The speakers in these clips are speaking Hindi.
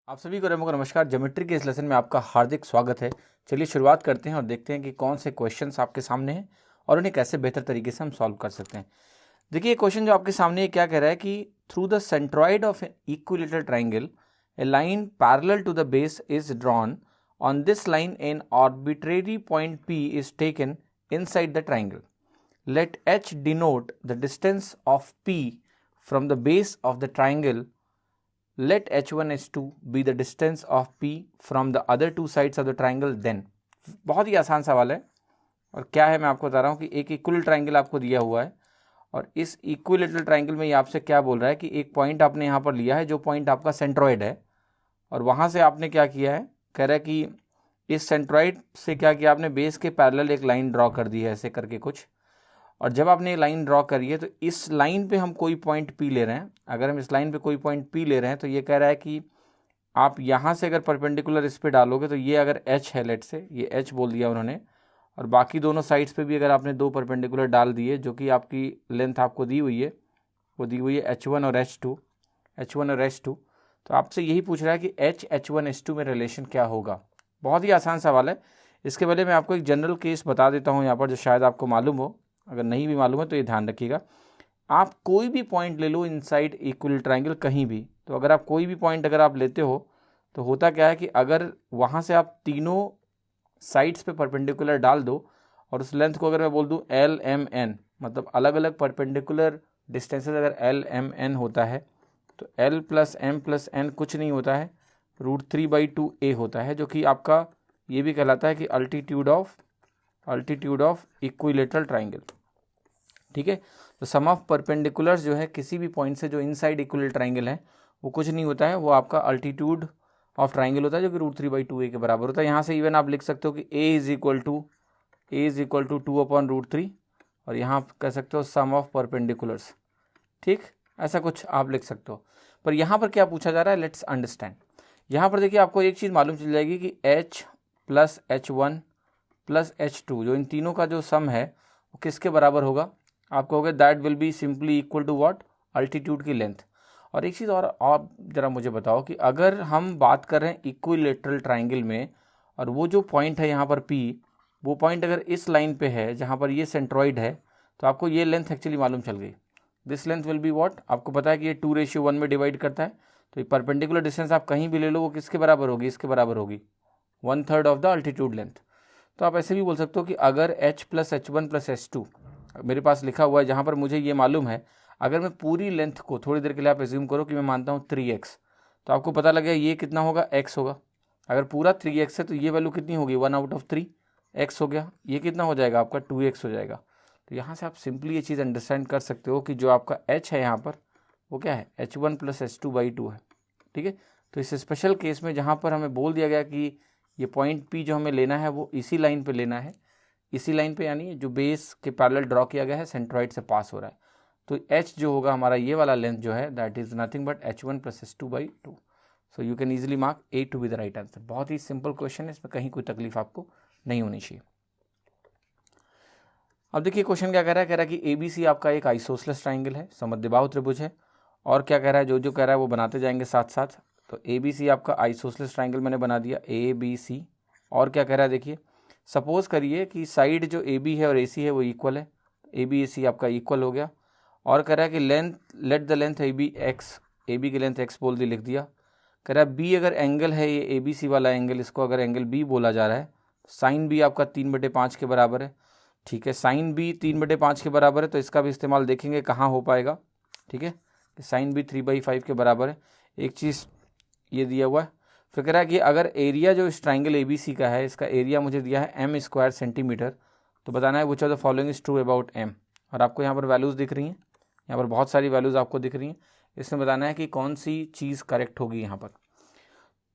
आप सभी को रेमो का नमस्कार। ज्योमेट्री के इस लेसन में आपका हार्दिक स्वागत है। चलिए शुरुआत करते हैं और देखते हैं कि कौन से क्वेश्चंस आपके सामने हैं और उन्हें कैसे बेहतर तरीके से हम सॉल्व कर सकते हैं। देखिए क्वेश्चन जो आपके सामने है क्या कह रहा है कि through the centroid of equilateral triangle a line parallel to the base is drawn on this line an arbitrary point P is taken inside the triangle. Let H denote the distance of P from the base of the triangle. Let H1 H2 be the distance of P from the other two sides of the triangle then। बहुत ही आसान सवाल है और क्या है मैं आपको बता रहा हूँ कि एक इक्वल ट्राइंगल आपको दिया हुआ है और इस इक्विलेटरल ट्राइंगल में ये आपसे क्या बोल रहा है कि एक पॉइंट आपने यहाँ पर लिया है जो पॉइंट आपका सेंट्रॉइड है और वहाँ से आपने क्या किया है, कह रहा है कि इस सेंट्रॉइड से क्या किया आपने, बेस के पैरेलल एक लाइन ड्रॉ कर दी है ऐसे करके कुछ। और जब आपने लाइन ड्रॉ करी है तो इस लाइन पे हम कोई पॉइंट P ले रहे हैं। अगर हम इस लाइन पे कोई पॉइंट P ले रहे हैं तो ये कह रहा है कि आप यहाँ से अगर परपेंडिकुलर इस पे डालोगे तो ये अगर H है, लेट से ये H बोल दिया उन्होंने, और बाकी दोनों साइड्स पे भी अगर आपने दो परपेंडिकुलर डाल दिए जो कि आपकी लेंथ आपको दी हुई है, वो दी हुई है H1 और H2, तो आपसे यही पूछ रहा है कि H1 H2 में रिलेशन क्या होगा। बहुत ही आसान सवाल है। इसके पहले मैं आपको एक जनरल केस बता देता हूँ यहाँ पर जो शायद आपको मालूम हो, अगर नहीं भी मालूम है तो ये ध्यान रखिएगा। आप कोई भी पॉइंट ले लो इनसाइड इक्वल ट्राइंगल कहीं भी, तो अगर आप कोई भी पॉइंट अगर आप लेते हो तो होता क्या है कि अगर वहाँ से आप तीनों साइड्स पे परपेंडिकुलर डाल दो और उस लेंथ को अगर मैं बोल दूँ LMN, मतलब अलग अलग परपेंडिकुलर डिस्टेंसेस अगर LMN होता है तो L plus M plus N कुछ नहीं होता है, √3/2a होता है, जो कि आपका ये भी कहलाता है कि अल्टीट्यूड ऑफ इक्विलेटरल ट्राइंगल। ठीक है, तो सम ऑफ परपेंडिकुलर्स जो है किसी भी पॉइंट से जो इनसाइड इक्विलेटरल ट्राइंगल है वो कुछ नहीं होता है, वो आपका अल्टीट्यूड ऑफ ट्राइंगल होता है जो कि √3/2a के बराबर होता है। यहाँ से इवन आप लिख सकते हो कि a इज इक्वल टू 2/√3 और यहाँ आप कह सकते हो सम ऑफ परपेंडिकुलर्स। ठीक, ऐसा कुछ आप लिख सकते हो। पर यहाँ पर क्या पूछा जा रहा है, लेट्स अंडरस्टैंड। यहाँ पर देखिए आपको एक चीज़ मालूम चल जाएगी कि H plus H1 plus H2 जो इन तीनों का जो सम है वो किसके बराबर होगा। आप कहोगे that will be simply equal to what, altitude की लेंथ। और एक चीज़ और आप ज़रा मुझे बताओ कि अगर हम बात कर रहे हैं इक्विलेटरल ट्राइंगल में और वो जो पॉइंट है यहाँ पर P, वो पॉइंट अगर इस लाइन पे है जहाँ पर ये सेंट्रॉइड है तो आपको ये लेंथ एक्चुअली मालूम चल गई। This length will be what, आपको पता है कि ये 2:1 में डिवाइड करता है, तो ये परपेंडिकुलर डिस्टेंस आप कहीं भी ले लो वो किसके बराबर होगी, इसके बराबर होगी 1/3 ऑफ द अल्टीट्यूड लेंथ। तो आप ऐसे भी बोल सकते हो कि अगर H plus H1 plus H2 मेरे पास लिखा हुआ है जहाँ पर मुझे ये मालूम है, अगर मैं पूरी लेंथ को थोड़ी देर के लिए आप एज्यूम करो कि मैं मानता हूँ 3x, तो आपको पता लगे ये कितना होगा, x होगा। अगर पूरा 3x है तो ये वैल्यू कितनी होगी, 1/3 x हो गया। ये कितना हो जाएगा आपका 2x हो जाएगा। तो यहाँ से आप सिंपली ये चीज़ अंडरस्टैंड कर सकते हो कि जो आपका H है यहाँ पर वो क्या है, H1 प्लस H2/2 है। ठीक है, तो इस स्पेशल केस में जहाँ पर हमें बोल दिया गया कि ये पॉइंट P जो हमें लेना है वो इसी लाइन पे लेना है, इसी लाइन पे यानी जो बेस के पैरेलल ड्रॉ किया गया है सेंट्रॉइड से पास हो रहा है, तो H जो होगा हमारा ये वाला लेंथ जो है that is nothing but H1 plus H2/2। So you can easily mark A to be the right answer. बहुत ही सिंपल क्वेश्चन है, इसमें कहीं कोई तकलीफ आपको नहीं होनी चाहिए। अब देखिए क्वेश्चन क्या कह रहा है, कह रहा है कि ABC आपका एक आइसोसेलेस ट्राइंगल है, समद्विबाहु त्रिभुज है। और क्या कह रहा है, जो कह रहा है वो बनाते जाएंगे साथ साथ। तो ABC आपका आइसोसेलेस ट्राइंगल मैंने बना दिया ABC। और क्या कह रहा है देखिए, सपोज करिए कि साइड जो AB है और AC है वो इक्वल है, ABAC आपका इक्वल हो गया। और कह रहा है कि let the length AB x, AB की लेंथ x बोल दी, लिख दिया। कह रहा है B अगर एंगल है ये ABC वाला एंगल, इसको अगर एंगल B बोला जा रहा है, साइन B आपका 3/5 के बराबर है। ठीक है, साइन B 3/5 के बराबर है तो इसका भी इस्तेमाल देखेंगे कहाँ हो पाएगा। ठीक है, साइन B 3/5 के बराबर है। एक चीज़ ये दिया हुआ है, फिर कह रहा है कि अगर एरिया जो इस ट्राइंगल ABC का है, इसका एरिया मुझे दिया है m² सेंटीमीटर, तो बताना है which of the following is true about m। और आपको यहाँ पर वैल्यूज़ दिख रही हैं, यहाँ पर बहुत सारी वैल्यूज़ आपको दिख रही हैं, इसमें बताना है कि कौन सी चीज़ करेक्ट होगी यहाँ पर।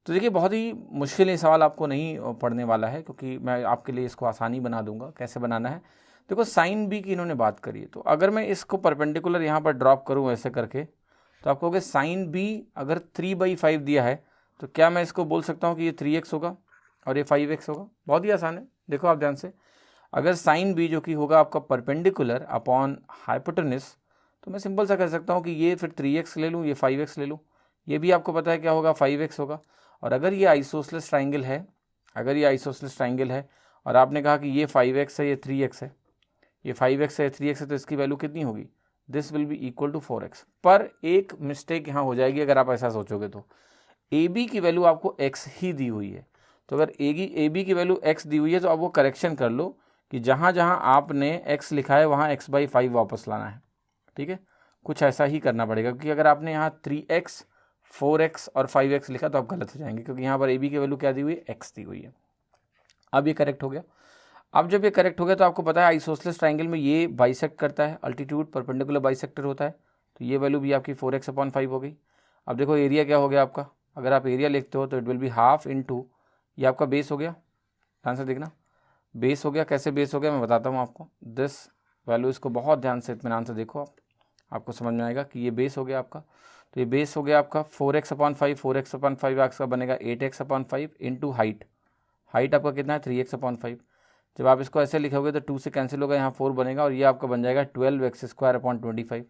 तो देखिए बहुत ही मुश्किल ये सवाल आपको नहीं पढ़ने वाला है क्योंकि मैं आपके लिए इसको आसानी बना दूंगा। कैसे बनाना है, देखो साइन B की इन्होंने बात करी है, तो अगर मैं इसको परपेंडिकुलर यहाँ पर ड्रॉप करूँ ऐसे करके, तो आप कहोगे साइन B अगर 3/5 दिया है तो क्या मैं इसको बोल सकता हूँ कि ये 3x होगा और ये 5x होगा। बहुत ही आसान है, देखो आप ध्यान से। अगर साइन B जो कि होगा आपका परपेंडिकुलर अपॉन हाइपोटेनस, तो मैं सिंपल सा कह सकता हूँ कि ये फिर 3x ले लूँ, ये 5x ले लूँ, ये भी आपको पता है क्या होगा, 5x होगा। और अगर ये आइसोसेलेस ट्राइंगल है, अगर ये आइसोसेलेस ट्राइंगल है और आपने कहा कि ये 5x है, ये 3x है, ये 5x है, ये 3x है, तो इसकी वैल्यू कितनी होगी, this will be equal to 4x। पर एक मिस्टेक यहाँ हो जाएगी अगर आप ऐसा सोचोगे तो, ए बी की वैल्यू आपको x ही दी हुई है। तो अगर ए बी की वैल्यू x दी हुई है तो आप वो करेक्शन कर लो कि जहाँ जहाँ आपने x लिखा है वहाँ x/5 वापस लाना है, ठीक है, कुछ ऐसा ही करना पड़ेगा। क्योंकि अगर आपने यहाँ 3x 4x और 5x लिखा तो आप गलत हो जाएंगे, क्योंकि यहाँ पर ए बी की वैल्यू क्या दी हुई है, x दी हुई है। अब ये करेक्ट हो गया। अब जब ये करेक्ट हो गया तो आपको पता है आइसोसेलेस ट्राइंगल में ये बाइसेक्ट करता है, अल्टीट्यूड परपेंडिकुलर बाइसेक्टर होता है, तो ये वैल्यू भी आपकी 4x/5 हो गई। अब देखो एरिया क्या हो गया आपका, अगर आप एरिया लिखते हो तो it will be half into, ये आपका बेस हो गया, ध्यान से देखना, बेस हो गया। कैसे बेस हो गया मैं बताता हूँ आपको, दिस वैल्यू, इसको बहुत ध्यान से इत्मीनान से देखो आपको समझ में आएगा कि ये बेस हो गया आपका। तो ये बेस हो गया आपका 4x/5, 4x/5 आपका बनेगा 8x/5 इंटू हाइट, हाइट आपका कितना है 3x/5। जब आप इसको ऐसे लिखोगे तो 2 से कैंसिल होगा, यहाँ 4 बनेगा और ये आपका बन जाएगा 12x²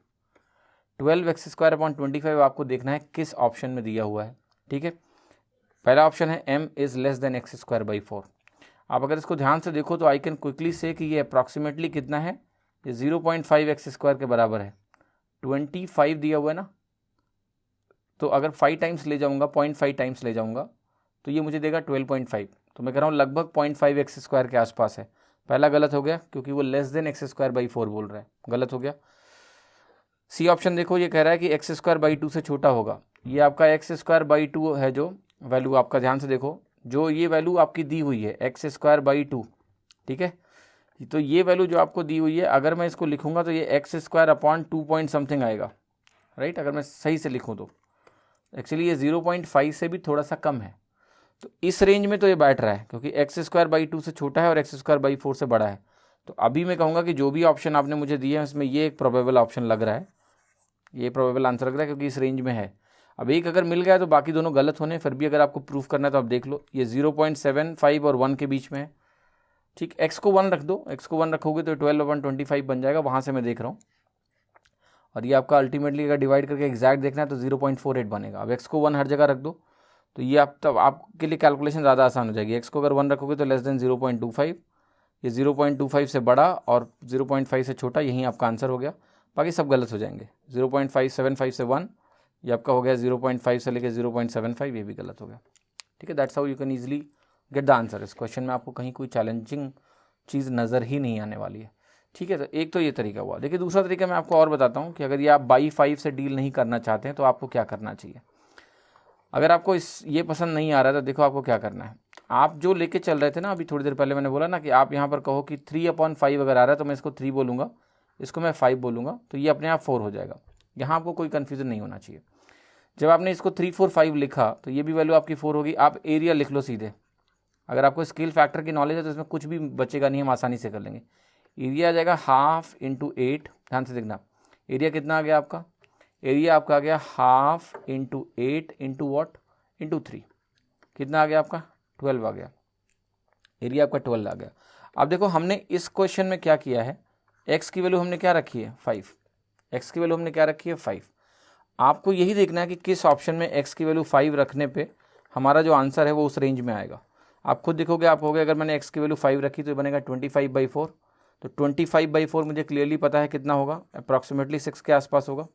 12x² आपको देखना है किस ऑप्शन में दिया हुआ है, ठीक है। पहला ऑप्शन है m is less than x²/4। आप अगर इसको ध्यान से देखो तो आई कैन क्विकली से कि ये अप्रॉक्सीमेटली कितना है, ये 0.5x² के बराबर है। 25 दिया हुआ है ना, तो अगर 5 टाइम्स ले जाऊंगा, 0.5 टाइम्स ले जाऊंगा तो ये मुझे देगा 12.5। तो मैं कह रहा हूँ लगभग 0.5x² के आसपास है। पहला गलत हो गया क्योंकि वो लेस देन x²/4 बोल रहा है, गलत हो गया। सी ऑप्शन देखो, ये कह रहा है कि x²/2 से छोटा होगा। ये आपका x²/2 है जो वैल्यू, आपका ध्यान से देखो, जो ये वैल्यू आपकी दी हुई है x²/2, ठीक है। तो ये वैल्यू जो आपको दी हुई है, अगर मैं इसको लिखूंगा तो ये x²/2 पॉइंट समथिंग आएगा, राइट। अगर मैं सही से लिखूँ तो एक्चुअली ये 0.5 से भी थोड़ा सा कम है। तो इस रेंज में तो ये बैठ रहा है क्योंकि x²/2 से छोटा है और x²/4 से बड़ा है। तो अभी मैं कहूँगा कि जो भी ऑप्शन आपने मुझे दिए हैं उसमें ये एक प्रोबेबल ऑप्शन लग रहा है, ये प्रोबेबल आंसर लग रहा है क्योंकि इस रेंज में है। अब एक अगर मिल गया तो बाकी दोनों गलत होने, फिर भी अगर आपको प्रूफ करना है तो आप देख लो, ये 0.75 और 1 के बीच में है, ठीक। x को 1 रख दो, x को 1 रखोगे तो 12/25 बन जाएगा, वहाँ से मैं देख रहा हूँ। और ये आपका अल्टीमेटली अगर डिवाइड करके एग्जैक्ट देखना है तो 0.48 बनेगा। अब x को 1 हर जगह रख दो तो ये आप तब आपके लिए कैलकुलेशन ज़्यादा आसान हो जाएगी। x को अगर 1 रखोगे तो लेस देन 0.25, ये 0.25 से बड़ा और 0.5 से छोटा, यही आपका आंसर हो गया। बाकी सब गलत हो जाएंगे। 0.575 से 1, ये आपका हो गया 0.5 से लेकर 0.75, ये भी गलत हो गया, ठीक है। That's how you can easily get the answer. इस क्वेश्चन में आपको कहीं कोई चैलेंजिंग चीज़ नज़र ही नहीं आने वाली है, ठीक है। तो एक तो ये तरीका हुआ। देखिए दूसरा तरीका मैं आपको और बताता हूँ कि अगर ये आप बाई 5 से डील नहीं करना चाहते हैं तो आपको क्या करना चाहिए। अगर आपको ये पसंद नहीं आ रहा है तो देखो आपको क्या करना है। आप जो लेके चल रहे थे ना, अभी थोड़ी देर पहले मैंने बोला ना कि आप यहाँ पर कहो कि 3/5 अगर आ रहा है तो मैं इसको 3 बोलूँगा, इसको मैं 5 बोलूँगा, तो ये अपने आप 4 हो जाएगा। यहाँ आपको कोई कन्फ्यूज़न नहीं होना चाहिए। जब आपने इसको 3 4 5 लिखा तो ये भी वैल्यू आपकी 4 होगी। आप एरिया लिख लो सीधे, अगर आपको स्केल फैक्टर की नॉलेज है तो इसमें कुछ भी बचेगा नहीं, हम आसानी से कर लेंगे। एरिया आ जाएगा हाफ इंटू 8, ध्यान से देखना, एरिया कितना आ गया आपका, एरिया आपका आ गया half into 8 into what into 3, कितना आ गया आपका 12 आ गया, एरिया आपका 12 आ गया। अब देखो हमने इस क्वेश्चन में क्या किया है, x की वैल्यू हमने क्या रखी है 5, x की वैल्यू हमने क्या रखी है 5। आपको यही देखना है कि किस ऑप्शन में x की वैल्यू 5 रखने पे हमारा जो आंसर है वो उस रेंज में आएगा। आप खुद देखोगे, आप होगे अगर मैंने x की वैल्यू 5 रखी तो ये बनेगा 25/4। तो 25/4 मुझे क्लियरली पता है कितना होगा, अप्रॉक्सीमेटली 6 के आसपास होगा,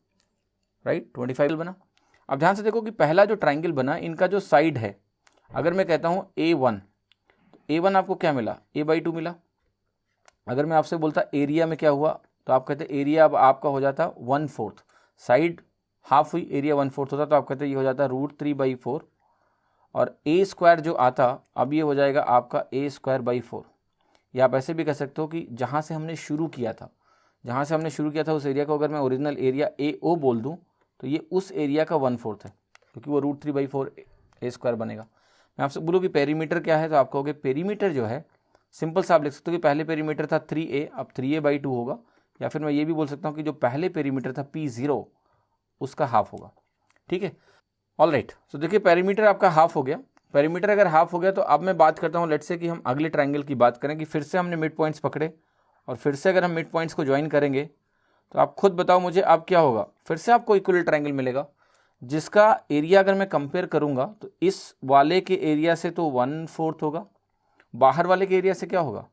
राइट। 25 बना। अब ध्यान से देखो कि पहला जो ट्राइंगल बना, इनका जो साइड है, अगर मैं कहता हूँ A1, A1 आपको क्या मिला, a/2 मिला। अगर मैं आपसे बोलता एरिया में क्या हुआ तो आप कहते एरिया अब आपका हो जाता 1/4, साइड हाफ हुई, एरिया 1/4 होता, तो आप कहते ये हो जाता √3/4 और a² जो आता अब ये हो जाएगा आपका a²/4। या आप ऐसे भी कह सकते हो कि जहाँ से हमने शुरू किया था, जहाँ से हमने शुरू किया था उस एरिया को अगर मैं ओरिजिनल एरिया AO बोल दूँ तो ये उस एरिया का 1/4 है, क्योंकि वो √3/4 a² बनेगा। मैं आपसे बोलूँ कि पेरीमीटर क्या है तो आप कहोगे पेरीमीटर जो है सिंपल सा आप लिख सकते हो कि पहले पेरीमीटर था 3a, अब 3a/2 होगा। या फिर मैं ये भी बोल सकता हूँ कि जो पहले पेरीमीटर था P0 उसका हाफ होगा, ठीक है। ऑल राइट, तो देखिए पेरीमीटर आपका हाफ हो गया। पेरीमीटर अगर हाफ हो गया तो अब मैं बात करता हूँ, लेट्स से कि हम अगले ट्रायंगल की बात करें कि फिर से हमने मिड पॉइंट्स पकड़े और फिर से अगर हम मिड पॉइंट्स को ज्वाइन करेंगे तो आप खुद बताओ मुझे अब क्या होगा, फिर से आपको इक्वल ट्रायंगल मिलेगा। जिसका एरिया अगर मैं कंपेयर करूंगा तो इस वाले के एरिया से तो 1/4 होगा, बाहर वाले के एरिया से क्या होगा,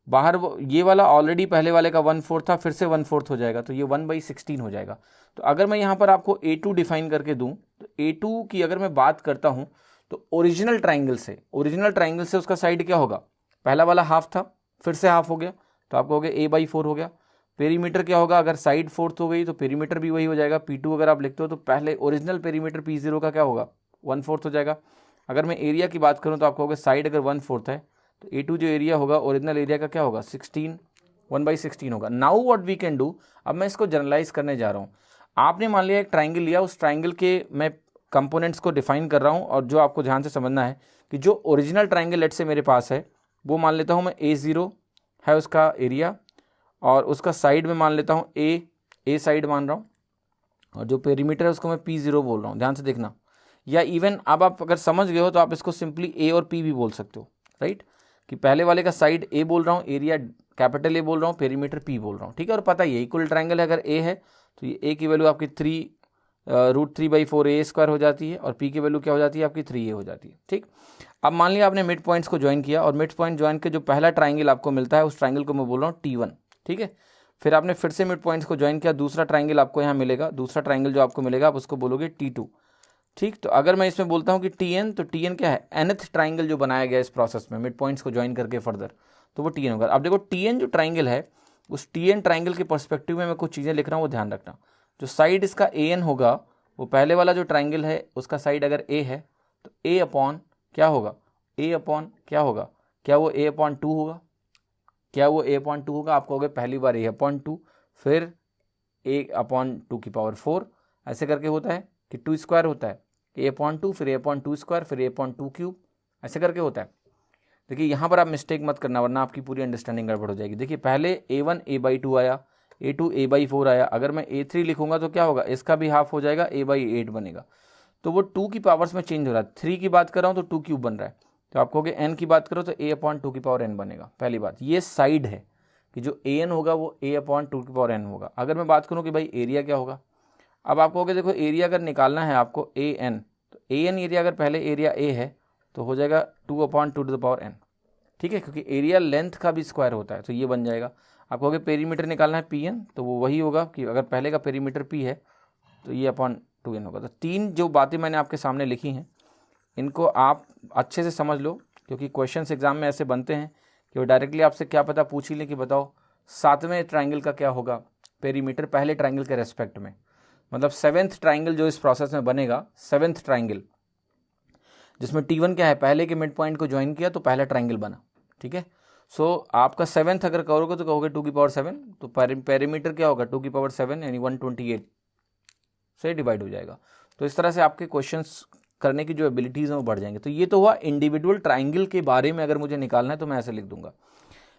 बाहर ये वाला ऑलरेडी पहले वाले का 1/4 था, फिर से 1/4 हो जाएगा, तो ये 1/16 हो जाएगा। तो अगर मैं यहाँ पर आपको A2 डिफाइन करके दूं तो A2 की अगर मैं बात करता हूँ तो ओरिजिनल ट्राइंगल से उसका साइड क्या होगा, पहला वाला हाफ था, फिर से हाफ हो गया, तो आपको हो गया A/4 हो गया। पेरीमीटर क्या होगा, अगर साइड 4th हो गई तो पेरीमीटर भी वही हो जाएगा। P2 अगर आप लिखते हो तो पहले ओरिजिनल पेरीमीटर P0 का क्या होगा, 1/4 हो जाएगा। अगर मैं एरिया की बात करूँ तो आपको होगा साइड अगर 1/4 है तो A2 जो एरिया होगा ओरिजिनल एरिया का क्या होगा, 1/16 होगा। Now what we can do, अब मैं इसको जनरलाइज करने जा रहा हूँ। आपने मान लिया एक ट्राइंगल लिया, उस ट्राइंगल के मैं कंपोनेंट्स को डिफाइन कर रहा हूँ, और जो आपको ध्यान से समझना है कि जो ओरिजिनल ट्राइंगल लेट से मेरे पास है वो मान लेता हूँ मैं A0 है उसका एरिया, और उसका साइड में मान लेता हूँ ए साइड मान रहा हूँ, और जो पेरीमीटर है उसको मैं P0 बोल रहा हूँ, ध्यान से देखना। या इवन अब आप अगर समझ गए हो तो आप इसको सिंपली A और P भी बोल सकते हो, राइट, कि पहले वाले का साइड A बोल रहा हूँ, एरिया कैपिटल A बोल रहा हूँ, पेरीमीटर P बोल रहा हूँ, ठीक है। और पता ही है इक्वल ट्राइंगल है, अगर A है तो ये A की वैल्यू आपकी 3√3/4 हो जाती है, और P की वैल्यू क्या हो जाती है आपकी 3A हो जाती है, ठीक। अब मान लिया आपने मिड पॉइंट्स को ज्वाइन किया, और मिड पॉइंट ज्वाइन के जो पहला ट्राइंगल आपको मिलता है उस ट्राइंगल को मैं बोल रहा हूँ T1, ठीक है। फिर आपने फिर से मिड पॉइंट्स को ज्वाइन किया, दूसरा ट्राइंगल आपको यहाँ मिलेगा, दूसरा ट्राइंगल जो आपको मिलेगा आप उसको बोलोगे T2, ठीक। तो अगर मैं इसमें बोलता हूँ कि Tn, तो Tn क्या है, nth ट्राइंगल जो बनाया गया इस प्रोसेस में मिड पॉइंट्स को ज्वाइन करके फर्दर, तो वो Tn होगा। अब देखो Tn जो ट्राइंगल है उस Tn ट्राइंगल के पर्सपेक्टिव में मैं कुछ चीज़ें लिख रहा हूँ, वो ध्यान रखना। जो साइड इसका An होगा वो पहले वाला जो ट्राइंगल है उसका साइड अगर A है तो A अपॉन क्या होगा, A अपॉन क्या होगा, क्या वो A/2 होगा, क्या वो A/2 होगा, आपको होगा पहली बार A/2, फिर A/2⁴, ऐसे करके होता है कि 2 स्क्वायर होता है, A/2 फिर A/2 स्क्वायर फिर A/2 क्यूब, ऐसे करके होता है। देखिए यहाँ पर आप मिस्टेक मत करना वरना आपकी पूरी अंडरस्टैंडिंग गड़बड़ हो जाएगी। देखिए पहले A1 A/2 आया, A2 A/4 आया, अगर मैं A3 लिखूंगा तो क्या होगा, इसका भी हाफ हो जाएगा, A/8 बनेगा। तो वो 2 की पावर्स में चेंज हो रहा है, 3 की बात कर रहा हूँ तो 2 क्यूब बन रहा है, तो आप कहोगे n की बात करो तो A/2n बनेगा। पहली बात ये साइड है कि जो an होगा वो A/2n होगा। अगर मैं बात करूँ कि भाई एरिया क्या होगा, अब आप कहोगे देखो एरिया अगर निकालना है आपको an, तो an एरिया अगर पहले एरिया a है तो हो जाएगा 2/2n, ठीक है, क्योंकि एरिया लेंथ का भी स्क्वायर होता है, तो ये बन जाएगा। आप कहोगे पेरीमीटर निकालना है Pn, तो वो वही होगा कि अगर पहले का पेरीमीटर P है तो ये /2n होगा। तो 3 जो बातें मैंने आपके सामने लिखी हैं इनको आप अच्छे से समझ लो, क्योंकि क्वेश्चंस एग्जाम में ऐसे बनते हैं कि वो डायरेक्टली आपसे क्या पता पूछ ही ले कि बताओ 7वें ट्राइंगल का क्या होगा पेरीमीटर पहले ट्राइंगल के रेस्पेक्ट में, मतलब 7th ट्राइंगल जो इस प्रोसेस में बनेगा, 7th ट्राइंगल जिसमें T1 क्या है, पहले के मिड पॉइंट को ज्वाइन किया तो पहला ट्राइंगल बना, ठीक है। सो आपका 7th अगर करोगे तो कहोगे 2⁴, तो पेरीमीटर क्या होगा 2⁴, यानी 128 से डिवाइड हो जाएगा। तो इस तरह से आपके क्वेश्चंस करने की जो एबिलिटीज़ हैं वो बढ़ जाएंगे। तो ये तो हुआ इंडिविजुअल ट्राइंगल के बारे में, अगर मुझे निकालना है तो मैं ऐसे लिख दूंगा।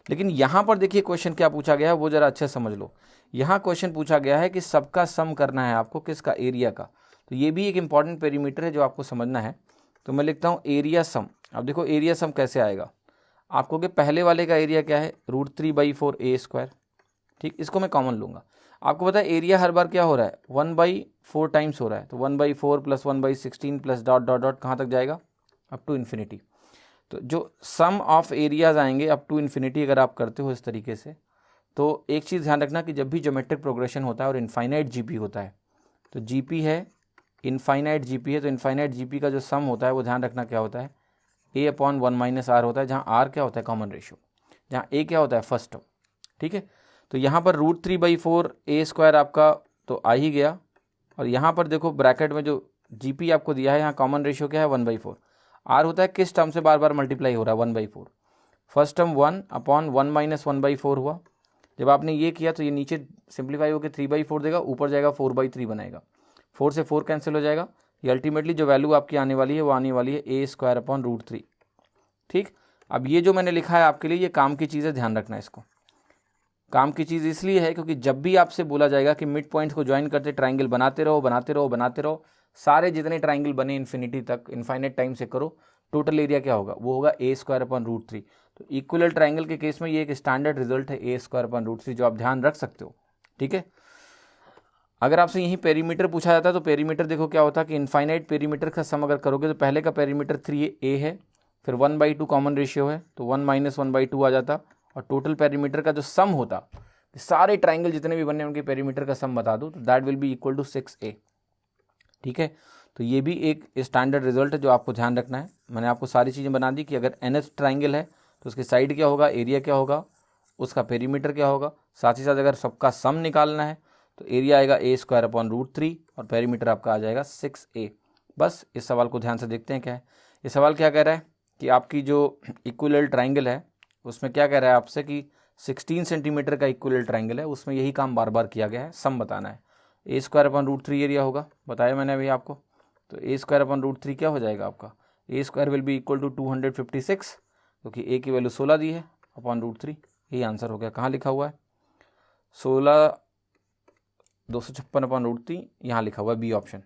लेकिन यहाँ पर देखिए क्वेश्चन क्या पूछा गया है वो ज़रा अच्छे समझ लो। यहाँ क्वेश्चन पूछा गया है कि सबका सम करना है आपको, किसका, एरिया का। तो ये भी एक इंपॉर्टेंट पेरीमीटर है जो आपको समझना है। तो मैं लिखता हूँ एरिया सम। अब देखो एरिया सम कैसे आएगा, आपको कि पहले वाले का एरिया क्या है, √3/4a², ठीक, इसको मैं कॉमन लूँगा। आपको पता है एरिया हर बार क्या हो रहा है, 1/4 टाइम्स हो रहा है, तो 1/4 + 1/16 प्लस डॉट डॉट डॉट कहाँ तक जाएगा, अप टू इन्फिनिटी। तो जो सम ऑफ एरियाज आएंगे अप टू इन्फिनिटी अगर आप करते हो इस तरीके से, तो एक चीज़ ध्यान रखना कि जब भी ज्योमेट्रिक प्रोग्रेशन होता है और इनफाइनाइट जीपी होता है, तो जीपी है इनफाइनाइट जीपी है, तो इनफाइनाइट जीपी का जो सम होता है वो ध्यान रखना क्या होता है, A/1 - r होता है, जहाँ r क्या होता है, कॉमन रेशियो, जहाँ a क्या होता है, फर्स्ट टर्म, ठीक है। तो यहाँ पर √3/4a² आपका तो आ ही गया, और यहाँ पर देखो ब्रैकेट में जो जीपी आपको दिया है यहाँ कॉमन रेशियो क्या है, 1/4। r होता है किस टर्म से बार बार मल्टीप्लाई हो रहा है, 1/4। फर्स्ट टर्म 1/1 - 1/4 हुआ। जब आपने ये किया तो ये नीचे सिंप्लीफाई होकर 3/4 देगा, ऊपर जाएगा 4/3 बनाएगा, 4 से 4 कैंसिल हो जाएगा। ये अल्टीमेटली जो वैल्यू आपकी आने वाली है वो आने वाली है a² / √3, ठीक। अब ये जो मैंने लिखा है आपके लिए ये काम की चीज़ है, ध्यान रखना इसको। काम की चीज़ इसलिए है क्योंकि जब भी आपसे बोला जाएगा कि मिड पॉइंट्स को ज्वाइन करते ट्राइंगल बनाते रहो बनाते रहो बनाते रहो, सारे जितने ट्राइंगल बने इन्फिनिटी तक, इनफाइनाइट टाइम से करो, टोटल एरिया क्या होगा, वो होगा a² / √3। तो इक्वल ट्राइंगल के केस में ये एक स्टैंडर्ड रिजल्ट है a² / √3 जो आप ध्यान रख सकते हो, ठीक है। अगर आपसे यही पेरीमीटर पूछा जाता तो पेरीमीटर देखो क्या होता कि इनफाइनाइट पेरीमीटर का सम अगर करोगे तो पहले का पेरीमीटर 3a है, फिर 1/2 कॉमन रेशियो है तो 1 - 1/2 आ जाता, और टोटल पेरीमीटर का जो सम होता, सारे ट्राइंगल जितने भी बने उनके पेरीमीटर का सम बता दो तो that will be equal to 6a। ठीक है, तो ये भी एक स्टैंडर्ड रिजल्ट है जो आपको ध्यान रखना है। मैंने आपको सारी चीज़ें बना दी कि अगर nth ट्राइंगल है तो उसकी साइड क्या होगा, एरिया क्या होगा, उसका पेरीमीटर क्या होगा, साथ ही साथ अगर सबका सम निकालना है तो एरिया आएगा a² √3 और पेरीमीटर आपका आ जाएगा 6a। बस इस सवाल को ध्यान से देखते हैं क्या है। ये सवाल क्या कह रहा है कि आपकी जो इक्विलेटरल ट्राइंगल है उसमें क्या कह रहा है आपसे कि 16 सेंटीमीटर का इक्विलेटरल ट्राइंगल है, उसमें यही काम बार बार किया गया है, सम बताना है। a² √3 एरिया होगा, बताया मैंने अभी आपको, तो a² √3 क्या हो जाएगा आपका, a² will be equal to 256, क्योंकि a की वैल्यू 16 दी है अपॉन √3, यही आंसर हो गया। कहाँ लिखा हुआ है 16 256 अपॉन √3, यहाँ लिखा हुआ है बी ऑप्शन।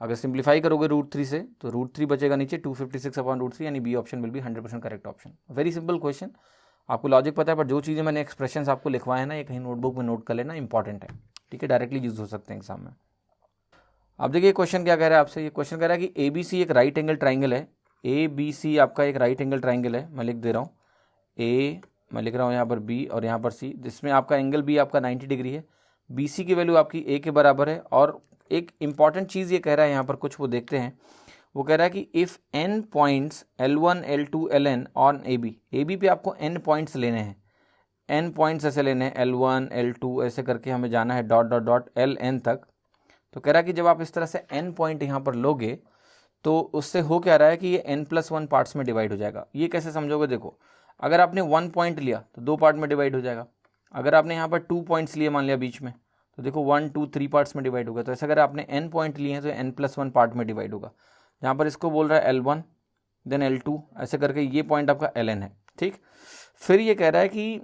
अगर सिंप्लीफाई करोगे √3 से तो √3 बचेगा नीचे, 256 अपॉन √3, यानी B option will be 100% correct option. Very simple question, आपको लॉजिक पता है, पर जो चीज़ें मैंने एक्सप्रेशंस आपको लिखवाए हैं ना, ये कहीं नोटबुक में नोट कर लेना, इंपॉर्टेंट है। ठीक है, डायरेक्टली यूज हो सकते हैं एग्जाम में। अब देखिए क्वेश्चन क्या कह रहा है आपसे, ये क्वेश्चन कह रहा है कि ABC एक राइट एंगल ट्राइंगल है, ABC आपका एक राइट एंगल ट्राइंगल है, मैं लिख दे रहा हूँ A, मैं लिख रहा हूँ यहाँ पर B और यहाँ पर C, जिसमें आपका एंगल B आपका 90 डिग्री है, BC की वैल्यू आपकी A के बराबर है। और एक इंपॉर्टेंट चीज़ ये कह रहा है यहाँ पर कुछ, वो देखते हैं। वो कह रहा है कि if n points L1 L2 Ln on AB पे आपको n पॉइंट्स लेने हैं, n पॉइंट्स ऐसे लेने हैं, L1 L2 ऐसे करके हमें जाना है डॉट डॉट डॉट LN तक। तो कह रहा है कि जब आप इस तरह से n पॉइंट यहाँ पर लोगे तो उससे हो क्या रहा है कि ये n+1 पार्ट्स में डिवाइड हो जाएगा। ये कैसे समझोगे, देखो अगर आपने 1 पॉइंट लिया तो 2 पार्ट में डिवाइड हो जाएगा, अगर आपने यहाँ पर 2 पॉइंट्स लिए मान लिया बीच में तो देखो 1 2 3 पार्ट्स में डिवाइड होगा। तो ऐसे अगर आपने n पॉइंट लिए हैं तो n+1 पार्ट में डिवाइड होगा। यहाँ पर इसको बोल रहा है L1 देन L2 ऐसे करके, ये पॉइंट आपका Ln है। ठीक, फिर ये कह रहा है कि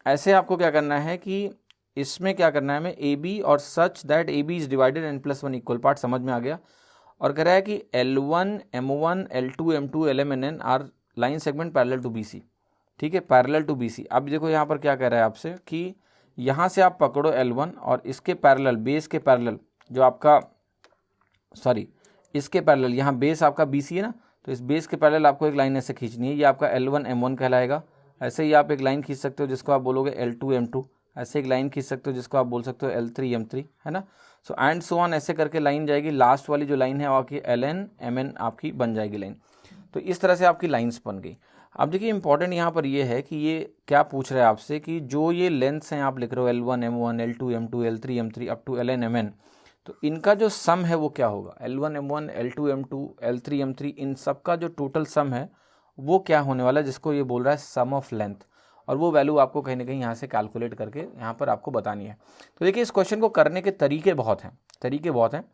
ऐसे आपको क्या करना है कि इसमें क्या करना है हमें AB और such that AB is divided n+1 equal part, समझ में आ गया। और कह रहा है कि L1 M1 L2 M2 LM NN are line segment parallel to BC। ठीक है, पैरेलल टू BC। अब देखो यहाँ पर क्या कह रहा है आपसे कि यहाँ से आप पकड़ो L1 और इसके पैरेलल, बेस के पैरेलल जो आपका, सॉरी इसके पैरेलल, यहाँ बेस आपका BC है ना, तो इस बेस के पैरेलल आपको एक लाइन ऐसे खींचनी है, ये आपका L1 M1 कहलाएगा। ऐसे ही आप एक लाइन खींच सकते हो जिसको आप बोलोगे L2 M2, ऐसे एक लाइन खींच सकते हो जिसको आप बोल सकते हो L3 M3, है ना। सो एंड सो ऑन ऐसे करके लाइन जाएगी, लास्ट वाली जो लाइन है आपकी LN MN आपकी बन जाएगी लाइन। तो इस तरह से आपकी लाइन्स बन गई। अब देखिए इंपॉर्टेंट यहाँ पर ये है कि ये क्या पूछ रहा है आपसे कि जो ये लेंथ्स हैं आप लिख रहे हो L1 M1 L2 M2 L3 M3 up to LN MN, तो इनका जो सम है वो क्या होगा, L1 M1 L2 M2 L3 M3, इन सब का जो टोटल सम है वो क्या होने वाला है, जिसको ये बोल रहा है सम ऑफ लेंथ। और वो वैल्यू आपको कहीं ना कहीं यहाँ से कैलकुलेट करके यहाँ पर आपको बतानी है। तो देखिए इस क्वेश्चन को करने के तरीके बहुत हैं,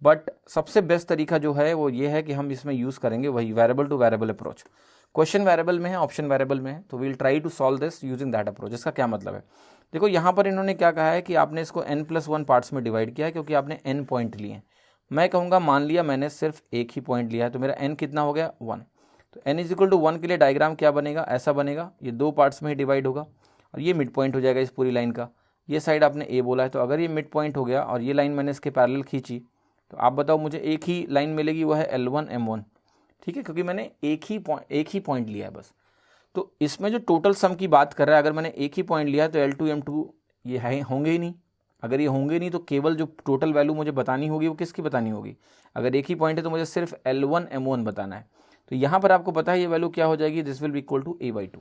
बट सबसे बेस्ट तरीका जो है वो ये है कि हम इसमें यूज़ करेंगे वही variable to variable approach. Question variable में है, ऑप्शन वेरिएबल में है, तो we will try to solve this using that approach. इसका क्या मतलब है, देखो यहाँ पर इन्होंने क्या कहा है कि आपने इसको n+1 पार्ट्स में डिवाइड किया है क्योंकि आपने n पॉइंट लिए हैं। मैं कहूँगा मान लिया मैंने सिर्फ एक ही पॉइंट लिया है तो मेरा n कितना हो गया 1। तो n = 1 के लिए डायग्राम क्या बनेगा, ऐसा बनेगा, ये 2 पार्ट्स में ही डिवाइड होगा और ये मिड पॉइंट हो जाएगा इस पूरी लाइन का। ये साइड आपने A बोला है, तो अगर ये मिड पॉइंट हो गया और ये लाइन मैंने इसके पैरेलल खींची तो आप बताओ मुझे एक ही लाइन मिलेगी, वो है L1 M1। ठीक है, क्योंकि मैंने एक ही पॉइंट लिया है बस। तो इसमें जो टोटल सम की बात कर रहा है, अगर मैंने एक ही पॉइंट लिया है तो L2 M2 ये है होंगे ही नहीं। अगर ये होंगे नहीं तो केवल जो टोटल वैल्यू मुझे बतानी होगी वो किसकी बतानी होगी, अगर एक ही पॉइंट है तो मुझे सिर्फ L1 M1 बताना है। तो यहाँ पर आपको पता है ये वैल्यू क्या हो जाएगी, this will be equal to A/2।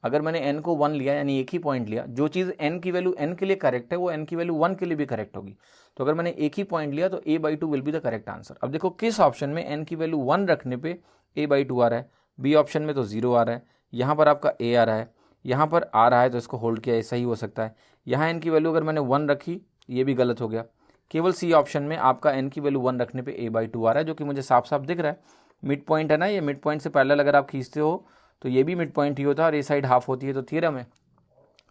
अगर मैंने n को 1 लिया यानी एक ही पॉइंट लिया, जो चीज़ n की वैल्यू n के लिए करेक्ट है वो n की वैल्यू 1 के लिए भी करेक्ट होगी। तो अगर मैंने एक ही पॉइंट लिया तो A/2 will be the correct answer. अब देखो किस ऑप्शन में n की वैल्यू 1 रखने पे A/2 आ रहा है, बी ऑप्शन में तो 0 आ रहा है, यहाँ पर आपका A आ रहा है, यहाँ पर आ रहा है तो इसको होल्ड किया, ऐसा ही हो सकता है। यहाँ n की वैल्यू अगर मैंने 1 रखी ये भी गलत हो गया। केवल सी ऑप्शन में आपका n की वैल्यू 1 रखने पे A/2 आ रहा है, जो कि मुझे साफ साफ दिख रहा है। मिड पॉइंट है ना, ये मिड पॉइंट से पैरेलल अगर आप खींचते हो तो ये भी मिड पॉइंट ही होता है और ये साइड हाफ होती है। तो थ्योरम है,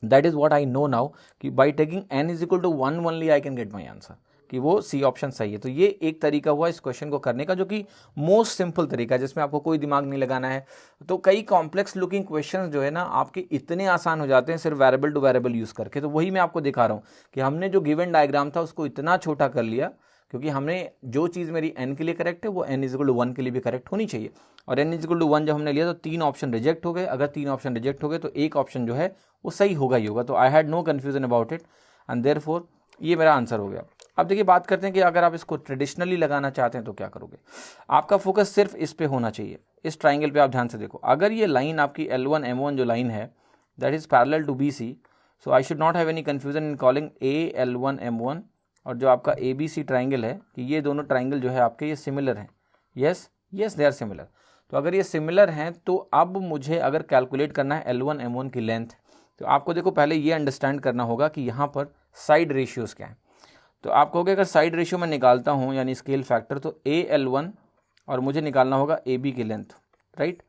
that is what I know now कि by taking n = 1 only I can get my answer. कि वो सी ऑप्शन सही है। तो ये एक तरीका हुआ इस क्वेश्चन को करने का, जो कि मोस्ट सिंपल तरीका है, जिसमें आपको कोई दिमाग नहीं लगाना है। तो कई कॉम्प्लेक्स लुकिंग क्वेश्चंस जो है ना आपके इतने आसान हो जाते हैं सिर्फ वेरिएबल टू वेरिएबल यूज़ करके। तो वही मैं आपको दिखा रहा हूँ कि हमने जो गिवन डायग्राम था उसको इतना छोटा कर लिया, क्योंकि हमने जो चीज़ मेरी n के लिए करेक्ट है वो n=1 के लिए भी करेक्ट होनी चाहिए। और n=1 जब हमने लिया तो 3 ऑप्शन रिजेक्ट हो गए। अगर 3 ऑप्शन रिजेक्ट हो गए तो एक ऑप्शन जो है वो सही होगा ही होगा। तो I had no confusion about it and therefore ये मेरा आंसर हो गया। अब देखिए बात करते हैं कि अगर आप इसको ट्रेडिशनली लगाना चाहते हैं तो क्या करोगे। आपका फोकस सिर्फ इस पे होना चाहिए, इस ट्राइंगल पे आप ध्यान से देखो। अगर ये लाइन आपकी L1 M1 जो लाइन है that is parallel to BC, so I should not have any confusion in calling AL1 M1। और जो आपका ABC ट्राइंगल है कि ये दोनों ट्राइंगल जो है आपके ये सिमिलर हैं। Yes they are similar. तो अगर ये सिमिलर हैं तो अब मुझे अगर कैलकुलेट करना है L1 M1 की लेंथ, तो आपको देखो पहले ये अंडरस्टैंड करना होगा कि यहाँ पर साइड रेशियोज़ क्या है। तो आप कहोगे अगर साइड रेशियो में निकालता हूँ यानी स्केल फैक्टर, तो AL1 और मुझे निकालना होगा AB की लेंथ, राइट।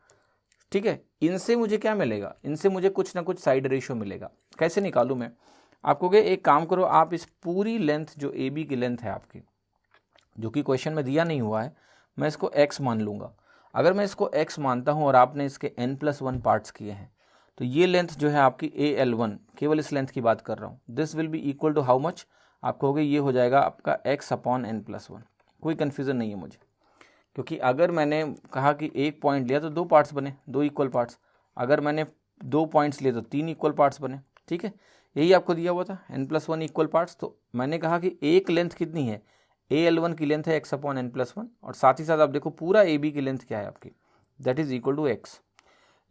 ठीक है, इनसे मुझे क्या मिलेगा, इनसे मुझे कुछ ना कुछ साइड रेशियो मिलेगा। कैसे निकालूँ मैं, आप कहोगे एक काम करो, आप इस पूरी लेंथ जो AB की लेंथ है आपकी, जो कि क्वेश्चन में दिया नहीं हुआ है, मैं इसको x मान लूँगा। अगर मैं इसको x मानता हूँ और आपने इसके n+1 पार्ट्स किए हैं, तो ये लेंथ जो है आपकी AL1, केवल इस लेंथ की बात कर रहा हूँ, this will be equal to how much, आप कहोगे ये हो जाएगा आपका x/n+1। कोई कन्फ्यूज़न नहीं है मुझे, क्योंकि अगर मैंने कहा कि एक पॉइंट लिया तो 2 पार्ट्स बने, 2 इक्वल पार्ट्स। अगर मैंने 2 पॉइंट्स लिए तो 3 इक्वल पार्ट्स बने। ठीक है, यही आपको दिया हुआ था n+1 इक्वल पार्ट्स। तो मैंने कहा कि एक लेंथ कितनी है, AL1 की लेंथ है x/n+1, और साथ ही साथ आप देखो पूरा AB की लेंथ क्या है आपकी, that is equal to x,